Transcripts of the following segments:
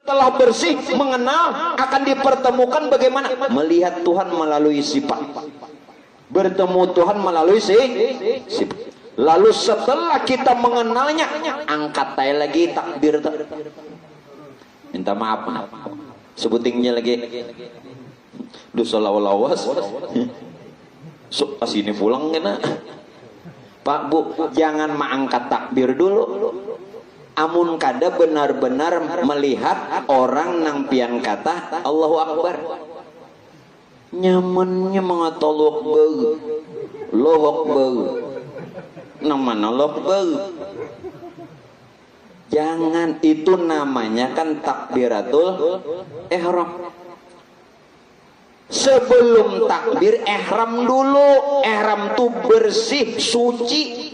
Setelah bersih, mengenal, akan dipertemukan bagaimana? Melihat Tuhan melalui sifat. Bertemu Tuhan melalui sifat. Lalu setelah kita mengenalnya, angkat tay lagi takbir. Minta maaf, sebutingnya lagi. Dosa lawas. Sok kasih ini pulang kena. Pak Bu, jangan mengangkat takbir dulu. Amun kada benar-benar melihat orang nang pian kata Allahu Akbar. Nyamannya mengatolok bau, lohok bau. Namanya Allah bau. Jangan, itu namanya kan takbiratul ihram. Sebelum takbir ihram dulu. Ihram tuh bersih, suci.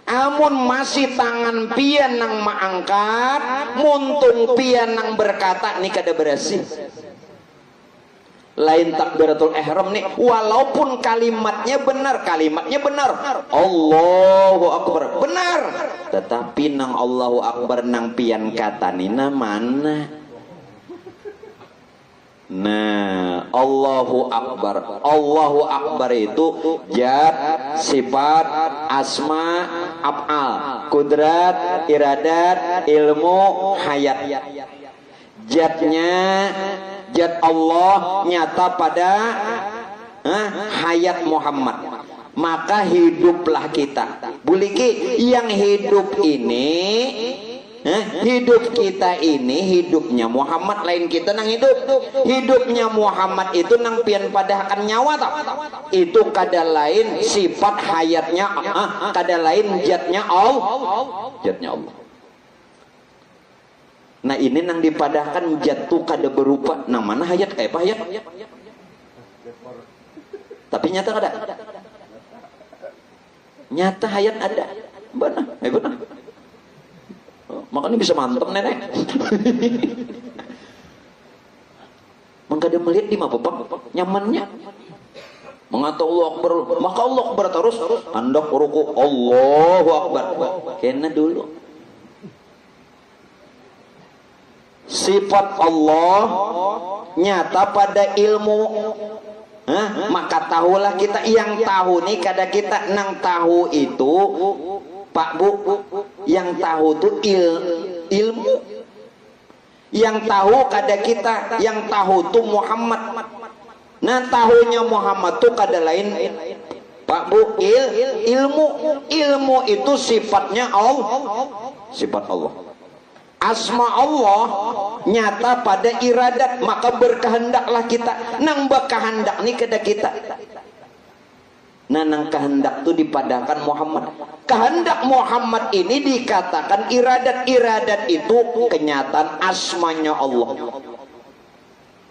Amun masih tangan pian nang maangkat, muntung pian nang berkata nih kada bersih. Lain takbiratul ihram nih, walaupun kalimatnya benar Allahu Akbar benar, tetapi nang Allahu Akbar nang pian kata nina mana? Nah, Allahu Akbar itu zat, sifat, asma, af'al, kudrat, iradat, ilmu, hayat. Zat Allah nyata pada hayat Muhammad, maka hiduplah kita. Buliki yang hidup ini, hidup kita ini hidupnya Muhammad, lain kita nang hidup. Hidupnya Muhammad itu nang pian pada akan nyawa tak? Itu kada lain sifat hayatnya, kada lain zatnya Allah. Nah ini nang dipadahkan jatuh kada berupa nang mana hayat kayak apa hayat? Tapi nyata kada? Nyata hayat ada. Benar, benar. Makanya bisa mantap nenek. Mengkada melihat di mana nyamannya. Mengata Allah Akbar, maka Allah Akbar terus. Hendak ruku Allahu Akbar. Kena dulu. Sifat Allah nyata pada ilmu. Maka tahulah kita, yang tahu nih kada kita nang tahu itu Pak Bu, yang tahu tuh ilmu. Yang tahu kada kita, yang tahu tuh Muhammad. Nah tahunya Muhammad tuh kada lain Pak Bu, ilmu itu sifatnya Allah. Sifat Allah. Asma Allah nyata pada iradat, maka berkehendaklah kita. Nang berkehendak nih kada kita. Nah nang kehendak tuh dipadahkan Muhammad. Kehendak Muhammad ini dikatakan iradat. Iradat itu kenyataan asmanya Allah.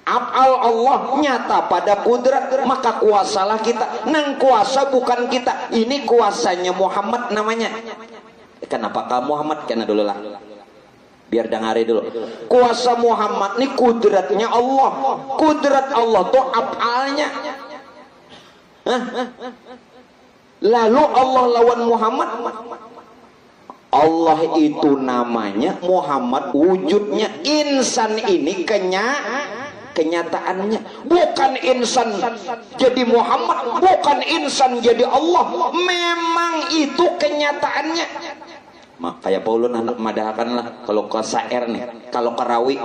Af'al Allah nyata pada kudrat, maka kuasalah kita. Nang kuasa bukan kita, ini kuasanya Muhammad namanya. Kenapa Muhammad? Karena dulu lah, biar dengari dulu. Kuasa Muhammad ini kudratnya Allah. Kudrat Allah tuh af'alnya. Lalu Allah lawan Muhammad. Allah itu namanya Muhammad, wujudnya. Insan ini kenyataannya. Bukan insan jadi Muhammad, bukan insan jadi Allah. Memang itu kenyataannya. Kayak Paulun anak madahkan lah. Kalau ke syair nih, kalau ke rawi,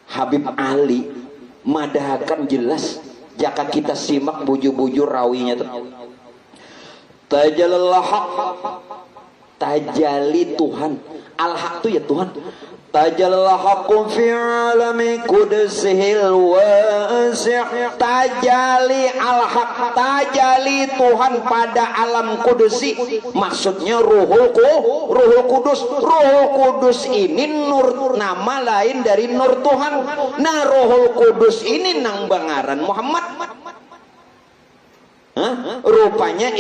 Habib Ali madahkan jelas. Jika kita simak bujur-bujur rawinya tuh, tajalal haq, tajali Tuhan, al-haq tuh ya Tuhan. Tajalal haqqu fi alami qudusihil wasi'. Tajali al-haq, tajali Tuhan pada alam kudusi. Maksudnya ruhul kudus. Ruhul kudus ini nur, nama lain dari nur Tuhan. Nah ruhul kudus ini nang bangaran Muhammad. Rupanya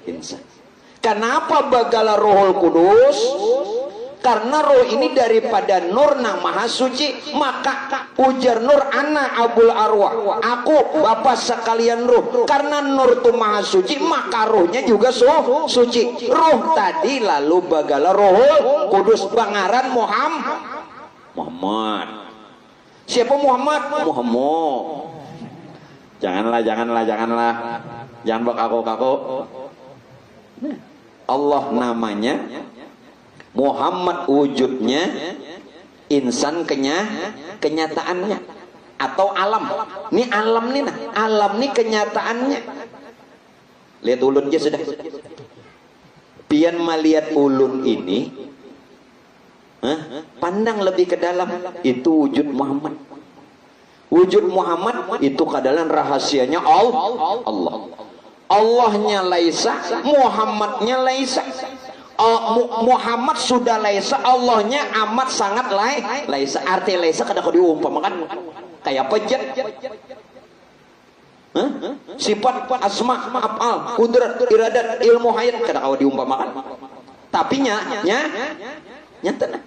insan. Kenapa bagala ruhul kudus? karena roh ini daripada nur nang maha suci. Maka ujar nur, ana abul arwah, aku bapak sekalian roh. Karena nur itu maha suci, maka rohnya juga suci. Roh tadi lalu bagala rohul kudus, bangaran Muhammad. Siapa Muhammad? Muhammad. Janganlah, jangan berkaku-kaku. Allah namanya, Muhammad wujudnya, insan kenyataannya, atau alam. Ini alam nih, alam nih kenyataannya. Lihat ulunnya sudah. Pian melihat ulun ini, pandang lebih ke dalam, itu wujud Muhammad. Wujud Muhammad itu kedalam rahasianya Allah. Allahnya laisa, Muhammadnya laisa. Muhammad sudah laisa, Allahnya amat sangat laisa. Arti laisa kada kau diumpamakan kayak pejat. Sifat, asma, af'al, kudrat, iradat, ilmu hayat kada kau diumpamakan. Tapi nyata.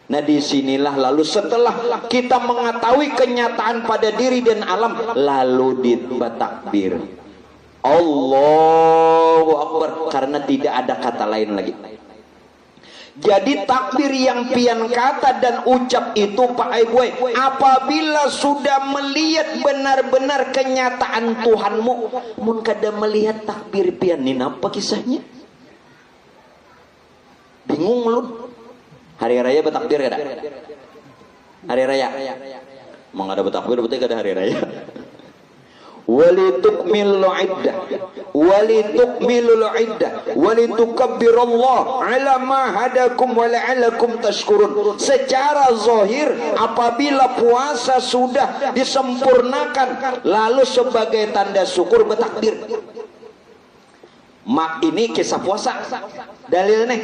Nah disinilah lalu setelah kita mengetahui kenyataan pada diri dan alam, lalu ditakbir Allahu Akbar, karena tidak ada kata lain lagi. Jadi takbir yang pian kata dan ucap itu Pak Aiboy, apabila sudah melihat benar-benar kenyataan Tuhanmu, mun kada melihat takbir pian ini apa kisahnya? Bingung lu. Hari raya bertakbir kada? Hari raya mau ada bertakbir berarti kada hari raya. Walitukmilul iddah walitukabbirullah ala ma hadakum wa la'allakum tashkurun. Secara zahir apabila puasa sudah disempurnakan, lalu sebagai tanda syukur bertakbir. Mak ini kisah puasa dalil nih.